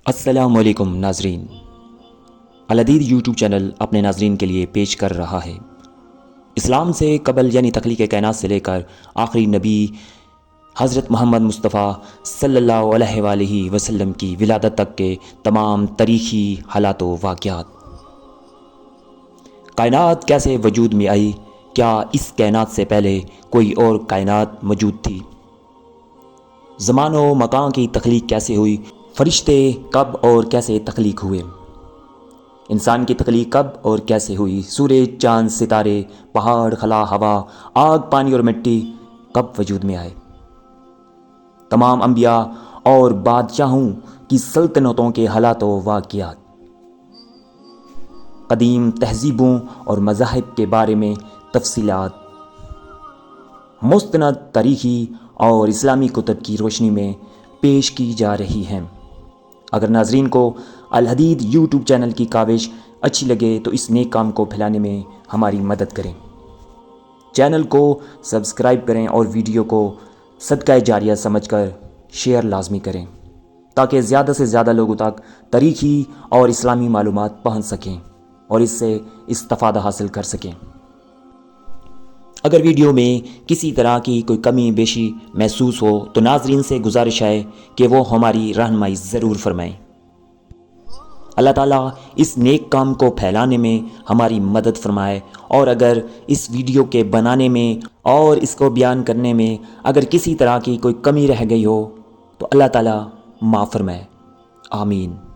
السلام علیکم ناظرین، الحدید یوٹیوب چینل اپنے ناظرین کے لیے پیش کر رہا ہے۔ اسلام سے قبل یعنی تخلیق کائنات سے لے کر آخری نبی حضرت محمد مصطفیٰ صلی اللہ علیہ وآلہ وسلم کی ولادت تک کے تمام تاریخی حالات و واقعات۔ کائنات کیسے وجود میں آئی؟ کیا اس کائنات سے پہلے کوئی اور کائنات موجود تھی؟ زمان و مکان کی تخلیق کیسے ہوئی؟ فرشتے کب اور کیسے تخلیق ہوئے؟ انسان کی تخلیق کب اور کیسے ہوئی؟ سورج، چاند، ستارے، پہاڑ، خلا، ہوا، آگ، پانی اور مٹی کب وجود میں آئے؟ تمام انبیاء اور بادشاہوں کی سلطنتوں کے حالات و واقعات۔ قدیم تہذیبوں اور مذاہب کے بارے میں تفصیلات مستند تاریخی اور اسلامی کتب کی روشنی میں پیش کی جا رہی ہیں۔ اگر ناظرین کو الحدید یوٹیوب چینل کی کاوش اچھی لگے تو اس نیک کام کو پھیلانے میں ہماری مدد کریں۔ چینل کو سبسکرائب کریں اور ویڈیو کو صدقہ جاریہ سمجھ کر شیئر لازمی کریں تاکہ زیادہ سے زیادہ لوگوں تک تاریخی اور اسلامی معلومات پہنچ سکیں اور اس سے استفادہ حاصل کر سکیں۔ اگر ویڈیو میں کسی طرح کی کوئی کمی بیشی محسوس ہو تو ناظرین سے گزارش ہے کہ وہ ہماری رہنمائی ضرور فرمائیں۔ اللہ تعالیٰ اس نیک کام کو پھیلانے میں ہماری مدد فرمائے، اور اگر اس ویڈیو کے بنانے میں اور اس کو بیان کرنے میں اگر کسی طرح کی کوئی کمی رہ گئی ہو تو اللہ تعالیٰ معاف فرمائے۔ آمین۔